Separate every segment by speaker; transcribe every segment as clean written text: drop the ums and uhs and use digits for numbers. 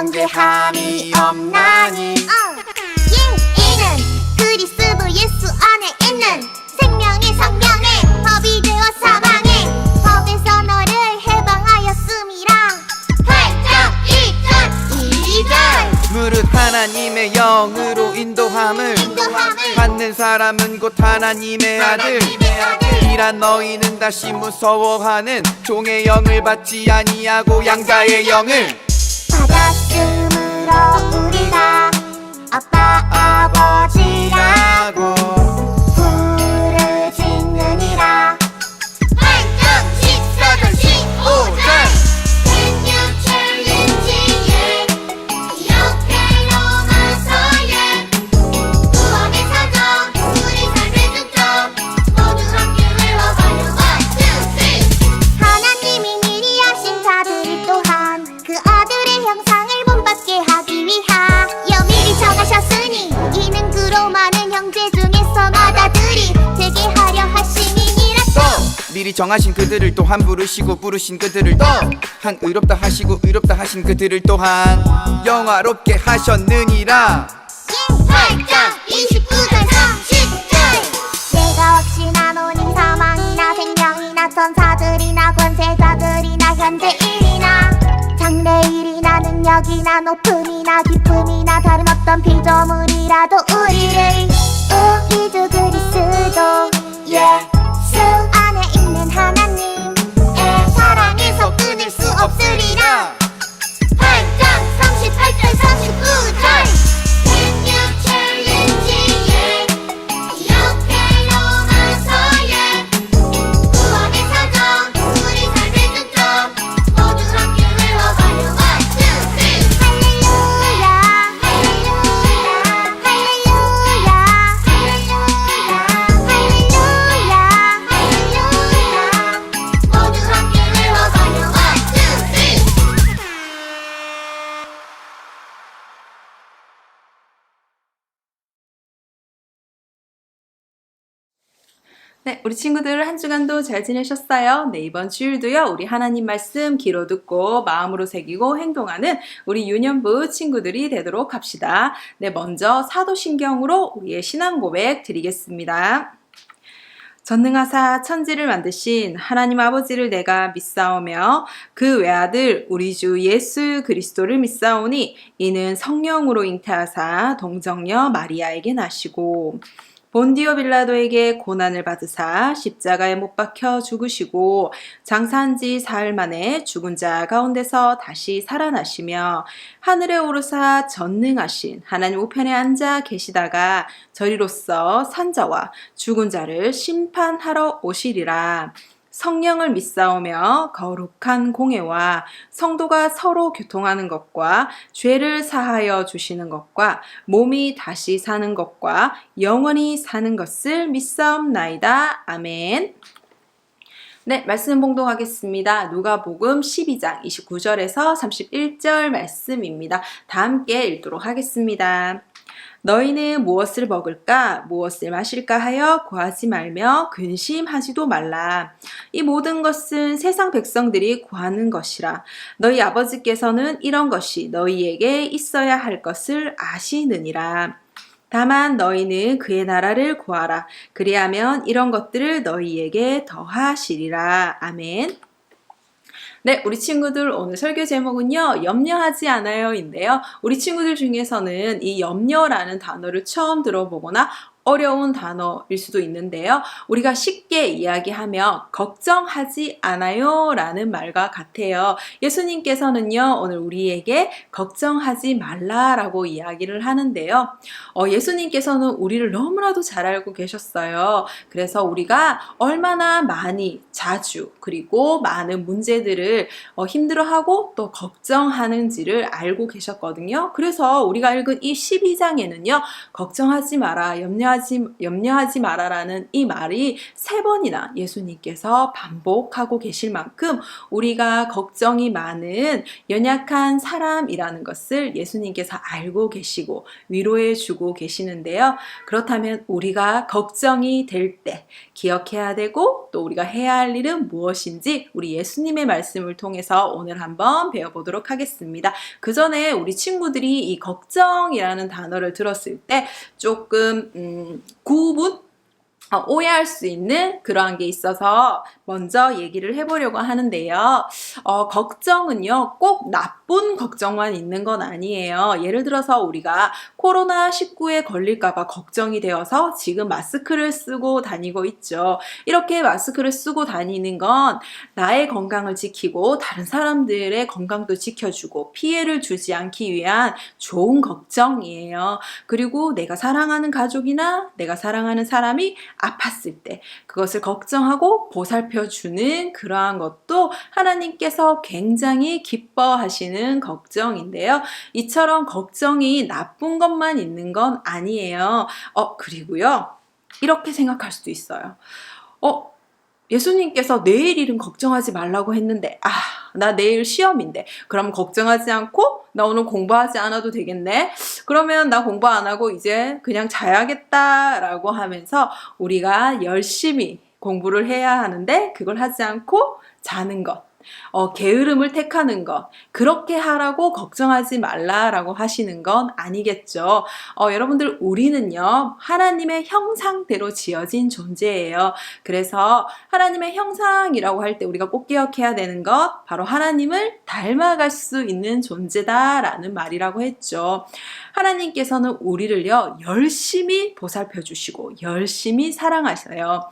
Speaker 1: 정죄함이 없나니 이는 그리스도 예수 안에 있는 생명의 성령의 법이 되어 사방의 법에서 너를 해방하였음이라. 8장 2절
Speaker 2: 무릇 하나님의 영으로 인도함을 받는 사람은 곧 하나님의 아들. 이란 너희는 다시 무서워하는 종의 영을 받지 아니하고 양자의 영을
Speaker 1: 받았으므로 우리가 아빠 아버지라고 부르짖느니라. 8장 14절 15절 Can you challenge 이렇게 로마서의 구원의 사정 우리 삶의 중점 모두 함께 외워봐요. 1, 2, 3 하나님이 미리 하신 자들이 또한 그 아들의 형상을 본받게 하기 위하여 미리 정하셨으니 이는 그로 많은 형제 중에서 마다들이 되게 하려 하심이니라.
Speaker 2: 또 미리 정하신 그들을 또한 부르시고 부르신 그들을 또한 의롭다 하시고 의롭다 하신 그들을 또한 영화롭게 하셨느니라.
Speaker 1: 8장 29절 30절 내가 확신하노니 사망이나 생명이나 천사들이나 권세자들이나 현재일이나 장래일이나 능력이나 높음이나 깊음이나 다른 어떤 피조물이라도 우리를 우리 주 그리스도 예수 안에 있는 하나님의 사랑에서 끊을 수 없으리라. 8장 38절 39절 Can you challenge 이렇게 로마서의 구원의 사정 우리 삶의 중점 모두 함께 외워봐요. 1, 2, 3 할렐루야 할렐루야 할렐루야 할렐루야 할렐루야 모두 함께 외워봐요. 1, 2, 3
Speaker 3: 네, 우리 친구들 한 주간도 잘 지내셨어요? 네, 이번 주일도요, 우리 하나님 말씀 귀로 듣고 마음으로 새기고 행동하는 우리 유년부 친구들이 되도록 합시다. 네, 먼저 사도신경으로 우리의 신앙 고백 드리겠습니다. 전능하사 천지를 만드신 하나님 아버지를 내가 믿사오며 그 외아들 우리 주 예수 그리스도를 믿사오니 이는 성령으로 잉태하사 동정녀 마리아에게 나시고 본디오 빌라도에게 고난을 받으사 십자가에 못 박혀 죽으시고 장사한 지 사흘 만에 죽은 자 가운데서 다시 살아나시며 하늘에 오르사 전능하신 하나님 우편에 앉아 계시다가 저리로서 산자와 죽은 자를 심판하러 오시리라. 성령을 믿사오며 거룩한 공회와 성도가 서로 교통하는 것과 죄를 사하여 주시는 것과 몸이 다시 사는 것과 영원히 사는 것을 믿사옵나이다. 아멘. 네, 말씀 봉독하겠습니다. 누가복음 12장 29절에서 31절 말씀입니다. 다 함께 읽도록 하겠습니다. 너희는 무엇을 먹을까 무엇을 마실까 하여 구하지 말며 근심하지도 말라. 이 모든 것은 세상 백성들이 구하는 것이라. 너희 아버지께서는 이런 것이 너희에게 있어야 할 것을 아시느니라. 다만 너희는 그의 나라를 구하라. 그리하면 이런 것들을 너희에게 더하시리라. 아멘. 네, 우리 친구들 오늘 설교 제목은요, 염려하지 않아요인데요. 우리 친구들 중에서는 이 염려라는 단어를 처음 들어보거나 어려운 단어일 수도 있는데요. 우리가 쉽게 이야기하면 걱정하지 않아요 라는 말과 같아요. 예수님께서는요, 오늘 우리에게 걱정하지 말라라고 이야기를 하는데요. 예수님께서는 우리를 너무나도 잘 알고 계셨어요. 그래서 우리가 얼마나 많이 자주 그리고 많은 문제들을 힘들어하고 또 걱정하는지를 알고 계셨거든요. 그래서 우리가 읽은 이 12장에는요. 걱정하지 마라, 염려하지 염려하지 마라라는 이 말이 3번이나 예수님께서 반복하고 계실 만큼 우리가 걱정이 많은 연약한 사람이라는 것을 예수님께서 알고 계시고 위로해 주고 계시는데요. 그렇다면 우리가 걱정이 될 때 기억해야 되고 또 우리가 해야 할 일은 무엇인지 우리 예수님의 말씀을 통해서 오늘 한번 배워보도록 하겠습니다. 그 전에 우리 친구들이 이 걱정이라는 단어를 들었을 때 조금 구분? 오해할 수 있는 그러한 게 있어서 먼저 얘기를 해보려고 하는데요. 걱정은요, 꼭 나쁜 걱정만 있는 건 아니에요. 예를 들어서 우리가 코로나19에 걸릴까봐 걱정이 되어서 지금 마스크를 쓰고 다니고 있죠. 이렇게 마스크를 쓰고 다니는 건 나의 건강을 지키고 다른 사람들의 건강도 지켜주고 피해를 주지 않기 위한 좋은 걱정이에요. 그리고 내가 사랑하는 가족이나 내가 사랑하는 사람이 아팠을 때 그것을 걱정하고 보살펴주는 그러한 것도 하나님께서 굉장히 기뻐하시는 걱정인데요. 이처럼 걱정이 나쁜 것만 있는 건 아니에요. 그리고요, 이렇게 생각할 수도 있어요. 예수님께서 내일 일은 걱정하지 말라고 했는데 나 내일 시험인데 그럼 걱정하지 않고 나 오늘 공부하지 않아도 되겠네. 그러면 나 공부 안 하고 이제 그냥 자야겠다라고 하면서 우리가 열심히 공부를 해야 하는데 그걸 하지 않고 자는 것, 게으름을 택하는 것, 그렇게 하라고 걱정하지 말라라고 하시는 건 아니겠죠. 여러분들, 우리는요, 하나님의 형상대로 지어진 존재예요. 그래서 하나님의 형상이라고 할 때 우리가 꼭 기억해야 되는 것, 바로 하나님을 닮아갈 수 있는 존재다라는 말이라고 했죠. 하나님께서는 우리를요, 열심히 보살펴 주시고 열심히 사랑하셔요.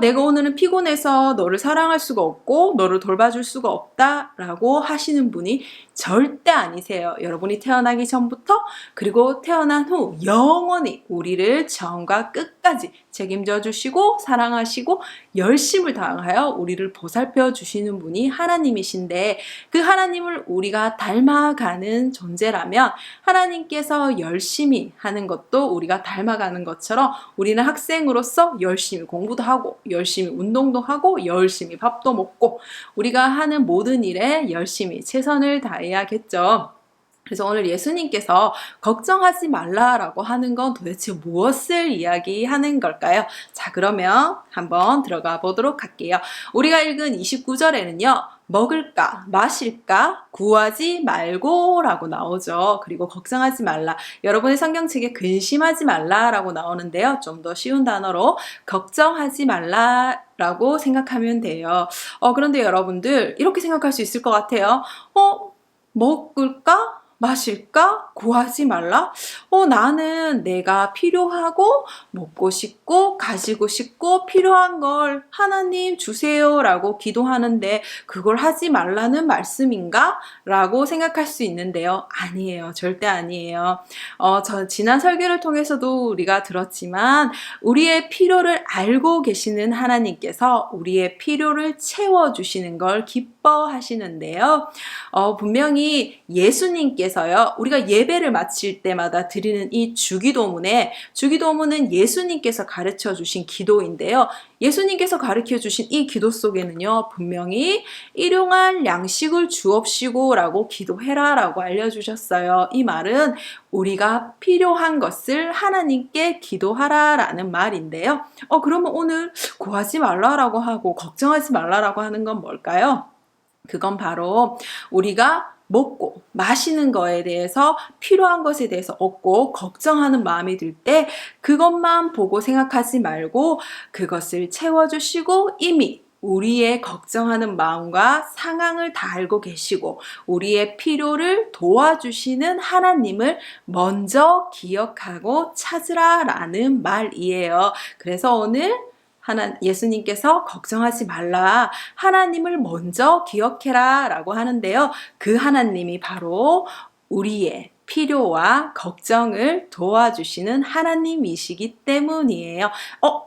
Speaker 3: 내가 오늘은 피곤해서 너를 사랑할 수가 없고 너를 돌봐줄 수가 없다라고 하시는 분이 절대 아니세요. 여러분이 태어나기 전부터 그리고 태어난 후 영원히 우리를 처음과 끝까지 책임져 주시고 사랑하시고 열심을 다하여 우리를 보살펴 주시는 분이 하나님이신데, 그 하나님을 우리가 닮아가는 존재라면 하나님께서 열심히 하는 것도 우리가 닮아가는 것처럼 우리는 학생으로서 열심히 공부도 하고 열심히 운동도 하고 열심히 밥도 먹고 우리가 하는 모든 일에 열심히 최선을 다해야겠죠. 그래서 오늘 예수님께서 걱정하지 말라라고 하는 건 도대체 무엇을 이야기하는 걸까요? 자, 그러면 한번 들어가 보도록 할게요. 우리가 읽은 29절에는요. 먹을까, 마실까, 구하지 말고 라고 나오죠. 그리고 걱정하지 말라. 여러분의 성경책에 근심하지 말라라고 나오는데요. 좀 더 쉬운 단어로 걱정하지 말라 라고 생각하면 돼요. 그런데 여러분들, 이렇게 생각할 수 있을 것 같아요. 먹을까? 마실까? 구하지 말라? 나는 내가 필요하고 먹고 싶고 가지고 싶고 필요한 걸 하나님 주세요 라고 기도하는데 그걸 하지 말라는 말씀인가? 라고 생각할 수 있는데요. 아니에요. 절대 아니에요. 지난 설교를 통해서도 우리가 들었지만 우리의 필요를 알고 계시는 하나님께서 우리의 필요를 채워주시는 걸 기뻐하시는데요. 분명히 예수님께서요, 우리가 예배를 마칠 때마다 드리는 이 주기도문은 예수님께서 가르쳐 주신 기도인데요. 예수님께서 가르쳐 주신 이 기도 속에는요, 분명히 일용할 양식을 주옵시고 라고 기도해라 라고 알려주셨어요. 이 말은 우리가 필요한 것을 하나님께 기도하라 라는 말인데요. 그러면 오늘 구하지 말라라고 하고 걱정하지 말라라고 하는 건 뭘까요? 그건 바로 우리가 먹고 마시는 거에 대해서 필요한 것에 대해서 얻고 걱정하는 마음이 들 때 그것만 보고 생각하지 말고 그것을 채워주시고 이미 우리의 걱정하는 마음과 상황을 다 알고 계시고 우리의 필요를 도와주시는 하나님을 먼저 기억하고 찾으라라는 말이에요. 그래서 오늘 예수님께서 걱정하지 말라, 하나님을 먼저 기억해라 라고 하는데요. 그 하나님이 바로 우리의 필요와 걱정을 도와주시는 하나님이시기 때문이에요.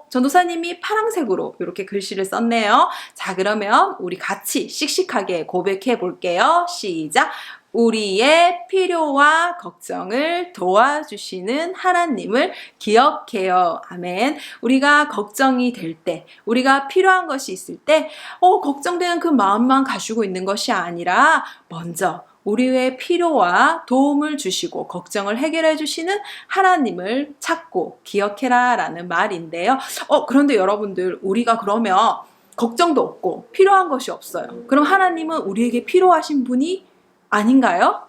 Speaker 3: 전도사님이 파란색으로 이렇게 글씨를 썼네요. 자, 그러면 우리 같이 씩씩하게 고백해 볼게요. 시작! 우리의 필요와 걱정을 도와주시는 하나님을 기억해요. 아멘. 우리가 걱정이 될 때, 우리가 필요한 것이 있을 때, 걱정되는 그 마음만 가지고 있는 것이 아니라 먼저 우리의 필요와 도움을 주시고 걱정을 해결해 주시는 하나님을 찾고 기억해라 라는 말인데요. 그런데 여러분들, 우리가 그러면 걱정도 없고 필요한 것이 없어요. 그럼 하나님은 우리에게 필요하신 분이 아닌가요?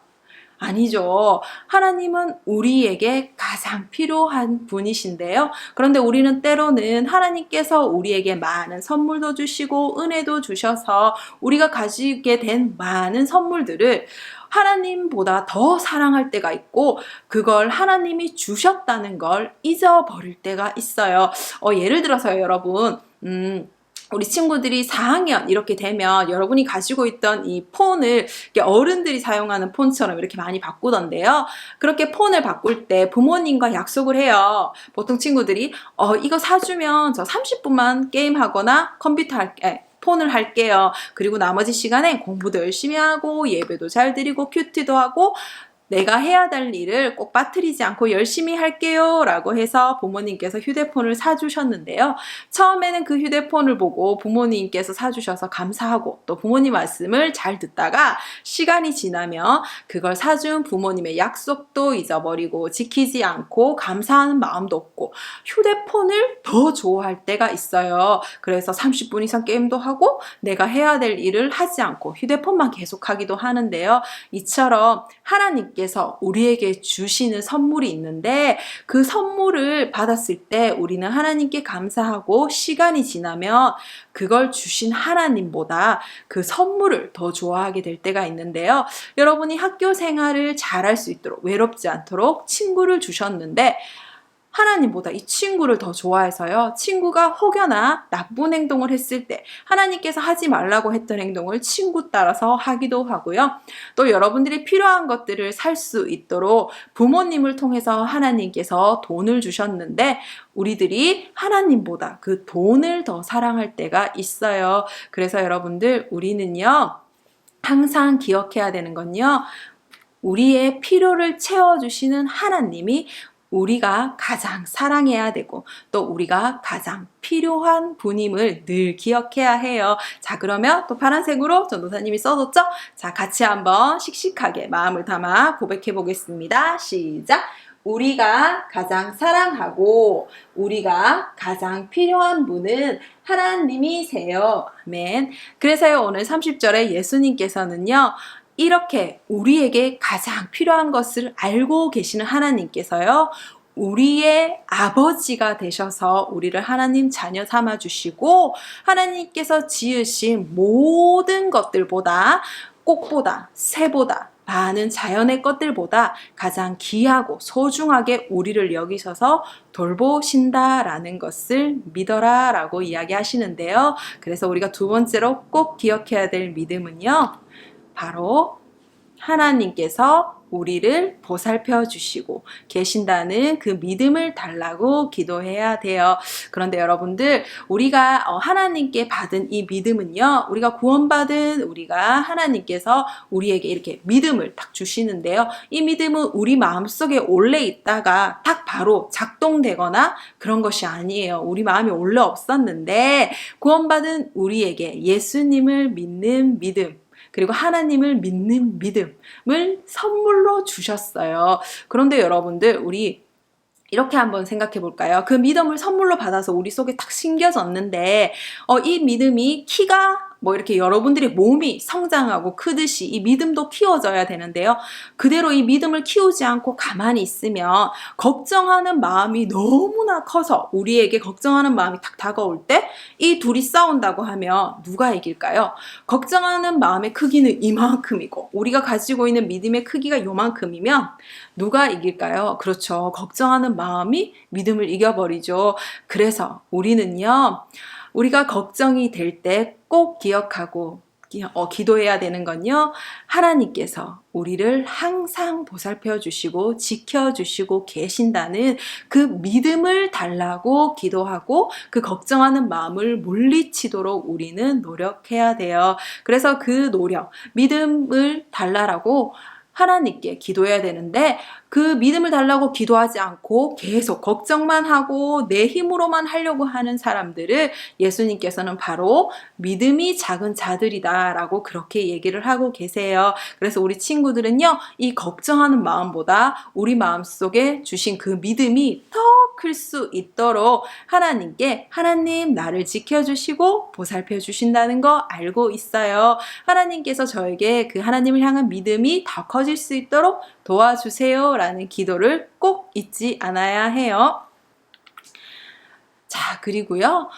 Speaker 3: 아니죠. 하나님은 우리에게 가장 필요한 분이신데요. 그런데 우리는 때로는 하나님께서 우리에게 많은 선물도 주시고 은혜도 주셔서 우리가 가지게 된 많은 선물들을 하나님보다 더 사랑할 때가 있고 그걸 하나님이 주셨다는 걸 잊어버릴 때가 있어요. 예를 들어서요, 여러분. 우리 친구들이 4학년 이렇게 되면 여러분이 가지고 있던 이 폰을 어른들이 사용하는 폰처럼 이렇게 많이 바꾸던데요. 그렇게 폰을 바꿀 때 부모님과 약속을 해요. 보통 친구들이 이거 사주면 저 30분만 게임하거나 폰을 할게요. 그리고 나머지 시간에 공부도 열심히 하고 예배도 잘 드리고 큐티도 하고 내가 해야 될 일을 꼭 빠뜨리지 않고 열심히 할게요 라고 해서 부모님께서 휴대폰을 사주셨는데요. 처음에는 그 휴대폰을 보고 부모님께서 사주셔서 감사하고 또 부모님 말씀을 잘 듣다가 시간이 지나면 그걸 사준 부모님의 약속도 잊어버리고 지키지 않고 감사하는 마음도 없고 휴대폰을 더 좋아할 때가 있어요. 그래서 30분 이상 게임도 하고 내가 해야 될 일을 하지 않고 휴대폰만 계속하기도 하는데요. 이처럼 하나님께서 우리에게 주시는 선물이 있는데 그 선물을 받았을 때 우리는 하나님께 감사하고 시간이 지나면 그걸 주신 하나님보다 그 선물을 더 좋아하게 될 때가 있는데요. 여러분이 학교 생활을 잘할 수 있도록 외롭지 않도록 친구를 주셨는데 하나님보다 이 친구를 더 좋아해서요. 친구가 혹여나 나쁜 행동을 했을 때 하나님께서 하지 말라고 했던 행동을 친구 따라서 하기도 하고요. 또 여러분들이 필요한 것들을 살 수 있도록 부모님을 통해서 하나님께서 돈을 주셨는데 우리들이 하나님보다 그 돈을 더 사랑할 때가 있어요. 그래서 여러분들 우리는요. 항상 기억해야 되는 건요. 우리의 필요를 채워주시는 하나님이 우리가 가장 사랑해야 되고 또 우리가 가장 필요한 분임을 늘 기억해야 해요. 자, 그러면 또 파란색으로 전도사님이 써줬죠? 자, 같이 한번 씩씩하게 마음을 담아 고백해 보겠습니다. 시작! 우리가 가장 사랑하고 우리가 가장 필요한 분은 하나님이세요. 아멘. 그래서요, 오늘 30절에 예수님께서는요, 이렇게 우리에게 가장 필요한 것을 알고 계시는 하나님께서요, 우리의 아버지가 되셔서 우리를 하나님 자녀 삼아 주시고 하나님께서 지으신 모든 것들보다 꽃보다 새보다 많은 자연의 것들보다 가장 귀하고 소중하게 우리를 여기셔서 돌보신다라는 것을 믿어라 라고 이야기하시는데요. 그래서 우리가 두 번째로 꼭 기억해야 될 믿음은요, 바로 하나님께서 우리를 보살펴 주시고 계신다는 그 믿음을 달라고 기도해야 돼요. 그런데 여러분들, 우리가 하나님께 받은 이 믿음은요, 우리가 구원받은 우리가 하나님께서 우리에게 이렇게 믿음을 딱 주시는데요. 이 믿음은 우리 마음속에 원래 있다가 딱 바로 작동되거나 그런 것이 아니에요. 우리 마음이 원래 없었는데 구원받은 우리에게 예수님을 믿는 믿음, 그리고 하나님을 믿는 믿음을 선물로 주셨어요. 그런데 여러분들, 우리 이렇게 한번 생각해 볼까요? 그 믿음을 선물로 받아서 우리 속에 딱 심겨졌는데 이 믿음이 키가 이렇게 여러분들의 몸이 성장하고 크듯이 이 믿음도 키워져야 되는데요. 그대로 이 믿음을 키우지 않고 가만히 있으면 걱정하는 마음이 너무나 커서 우리에게 걱정하는 마음이 딱 다가올 때 이 둘이 싸운다고 하면 누가 이길까요? 걱정하는 마음의 크기는 이만큼이고 우리가 가지고 있는 믿음의 크기가 요만큼이면 누가 이길까요? 그렇죠. 걱정하는 마음이 믿음을 이겨버리죠. 그래서 우리는요, 우리가 걱정이 될 때 꼭 기억하고 기도해야 되는 건요, 하나님께서 우리를 항상 보살펴 주시고 지켜주시고 계신다는 그 믿음을 달라고 기도하고 그 걱정하는 마음을 물리치도록 우리는 노력해야 돼요. 그래서 그 노력, 믿음을 달라라고 하나님께 기도해야 되는데 그 믿음을 달라고 기도하지 않고 계속 걱정만 하고 내 힘으로만 하려고 하는 사람들을 예수님께서는 바로 믿음이 작은 자들이다라고 그렇게 얘기를 하고 계세요. 그래서 우리 친구들은요, 이 걱정하는 마음보다 우리 마음속에 주신 그 믿음이 더 클 수 있도록 하나님께 하나님 나를 지켜주시고 보살펴 주신다는 거 알고 있어요. 하나님께서 저에게 그 하나님을 향한 믿음이 더 커질 수 있도록 도와주세요 라는 기도를 꼭 잊지 않아야 해요. 자, 그리고요,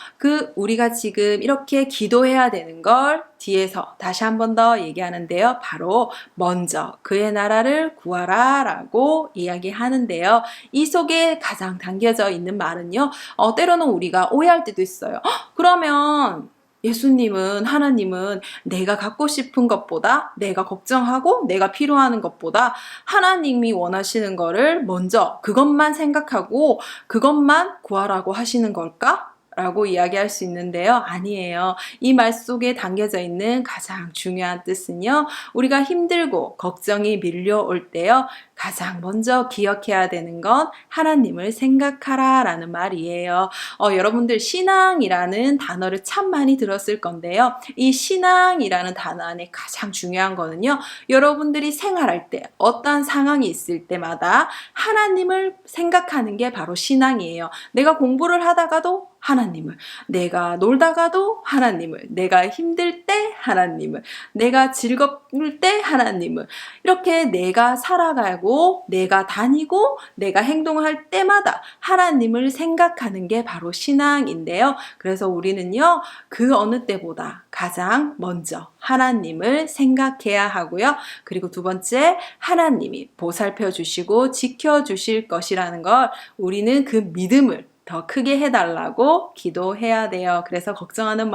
Speaker 3: 우리가 지금 이렇게 기도해야 되는 걸 뒤에서 다시 한 번 더 얘기하는데요. 바로 먼저 그의 나라를 구하라 라고 이야기하는데요. 이 속에 가장 담겨져 있는 말은요, 때로는 우리가 오해할 때도 있어요. 그러면 예수님은, 하나님은 내가 갖고 싶은 것보다, 내가 걱정하고 내가 필요하는 것보다 하나님이 원하시는 거를 먼저 그것만 생각하고 그것만 구하라고 하시는 걸까? 라고 이야기할 수 있는데요. 아니에요. 이 말 속에 담겨져 있는 가장 중요한 뜻은요, 우리가 힘들고 걱정이 밀려올 때요, 가장 먼저 기억해야 되는 건 하나님을 생각하라 라는 말이에요. 여러분들 신앙이라는 단어를 참 많이 들었을 건데요. 이 신앙이라는 단어 안에 가장 중요한 거는요, 여러분들이 생활할 때 어떠한 상황이 있을 때마다 하나님을 생각하는 게 바로 신앙이에요. 내가 공부를 하다가도 하나님을, 내가 놀다가도 하나님을, 내가 힘들 때 하나님을, 내가 즐거울 때 하나님을, 이렇게 내가 살아가고 내가 다니고 내가 행동할 때마다 하나님을 생각하는 게 바로 신앙인데요. 그래서 우리는요, 그 어느 때보다 가장 먼저 하나님을 생각해야 하고요. 그리고 두 번째, 하나님이 보살펴 주시고 지켜 주실 것이라는 걸 우리는 그 믿음을 더 크게 해달라고 기도해야 돼요. 그래서 걱정하는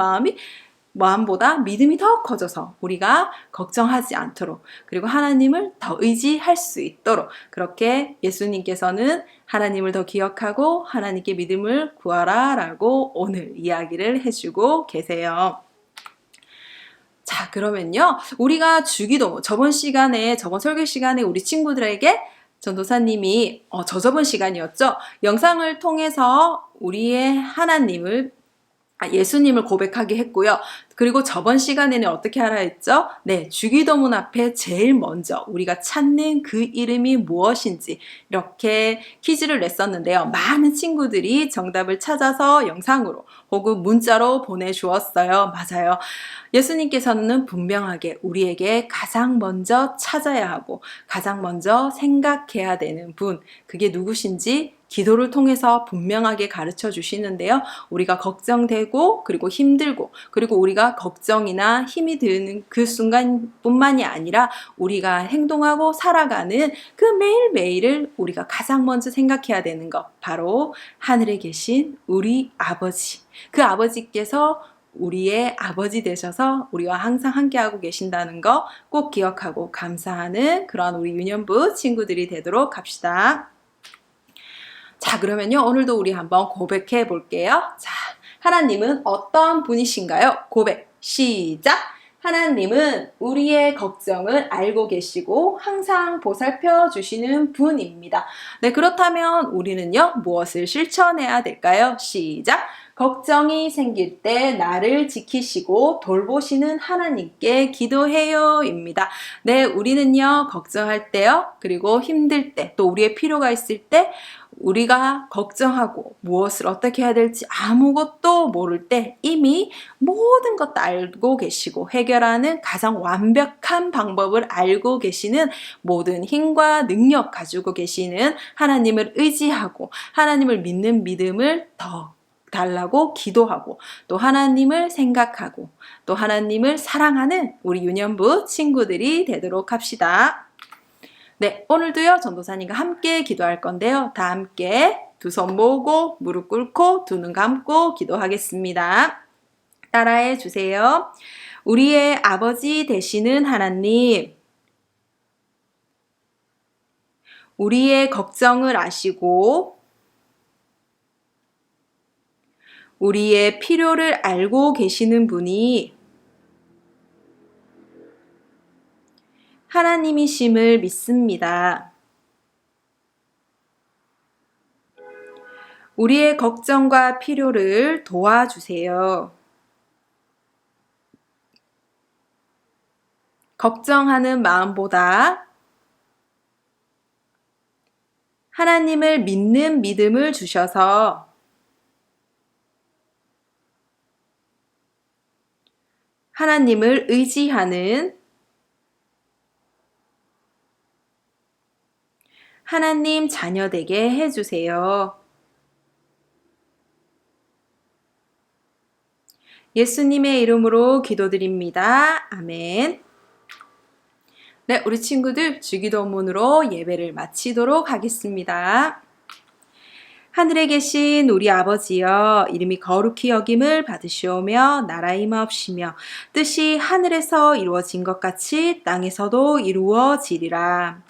Speaker 3: 마음보다 믿음이 더 커져서 우리가 걱정하지 않도록, 그리고 하나님을 더 의지할 수 있도록, 그렇게 예수님께서는 하나님을 더 기억하고 하나님께 믿음을 구하라 라고 오늘 이야기를 해주고 계세요. 자, 그러면요, 우리가 주기도문, 저번 설교 시간에 우리 친구들에게 전도사님이 저저번 시간이었죠. 영상을 통해서 우리의 예수님을 고백하게 했고요. 그리고 저번 시간에는 어떻게 하라 했죠? 네, 주기도문 앞에 제일 먼저 우리가 찾는 그 이름이 무엇인지 이렇게 퀴즈를 냈었는데요. 많은 친구들이 정답을 찾아서 영상으로 혹은 문자로 보내주었어요. 맞아요. 예수님께서는 분명하게 우리에게 가장 먼저 찾아야 하고 가장 먼저 생각해야 되는 분, 그게 누구신지 기도를 통해서 분명하게 가르쳐 주시는데요. 우리가 걱정되고 그리고 힘들고 그리고 우리가 걱정이나 힘이 드는 그 순간뿐만이 아니라 우리가 행동하고 살아가는 그 매일매일을 우리가 가장 먼저 생각해야 되는 것, 바로 하늘에 계신 우리 아버지, 그 아버지께서 우리의 아버지 되셔서 우리와 항상 함께하고 계신다는 거 꼭 기억하고 감사하는 그런 우리 유년부 친구들이 되도록 합시다. 자, 그러면요, 오늘도 우리 한번 고백해 볼게요. 자, 하나님은 어떤 분이신가요? 고백 시작! 하나님은 우리의 걱정을 알고 계시고 항상 보살펴 주시는 분입니다. 네, 그렇다면 우리는요, 무엇을 실천해야 될까요? 시작! 걱정이 생길 때 나를 지키시고 돌보시는 하나님께 기도해요 입니다. 네, 우리는요, 걱정할 때요, 그리고 힘들 때, 또 우리의 필요가 있을 때, 우리가 걱정하고 무엇을 어떻게 해야 될지 아무것도 모를 때 이미 모든 것 다 알고 계시고 해결하는 가장 완벽한 방법을 알고 계시는, 모든 힘과 능력 가지고 계시는 하나님을 의지하고 하나님을 믿는 믿음을 더 달라고 기도하고 또 하나님을 생각하고 또 하나님을 사랑하는 우리 유년부 친구들이 되도록 합시다. 네, 오늘도요, 전도사님과 함께 기도할 건데요. 다 함께 두 손 모으고 무릎 꿇고 두 눈 감고 기도하겠습니다. 따라해 주세요. 우리의 아버지 되시는 하나님, 우리의 걱정을 아시고 우리의 필요를 알고 계시는 분이 하나님이심을 믿습니다. 우리의 걱정과 필요를 도와주세요. 걱정하는 마음보다 하나님을 믿는 믿음을 주셔서 하나님을 의지하는 하나님 자녀 되게 해주세요. 예수님의 이름으로 기도드립니다. 아멘. 네, 우리 친구들 주기도문으로 예배를 마치도록 하겠습니다. 하늘에 계신 우리 아버지여, 이름이 거룩히 여김을 받으시오며 나라 임하옵시며 뜻이 하늘에서 이루어진 것 같이 땅에서도 이루어지리라.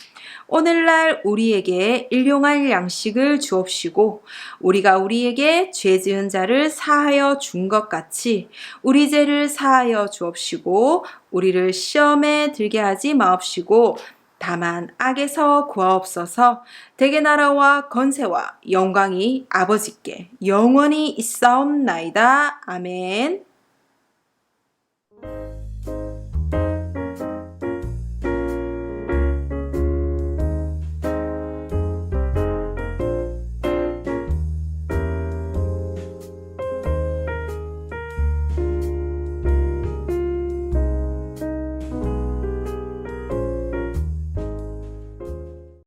Speaker 3: 오늘날 우리에게 일용할 양식을 주옵시고 우리가 우리에게 죄 지은 자를 사하여 준 것 같이 우리 죄를 사하여 주옵시고 우리를 시험에 들게 하지 마옵시고 다만 악에서 구하옵소서. 대개 나라와 건세와 영광이 아버지께 영원히 있사옵나이다. 아멘.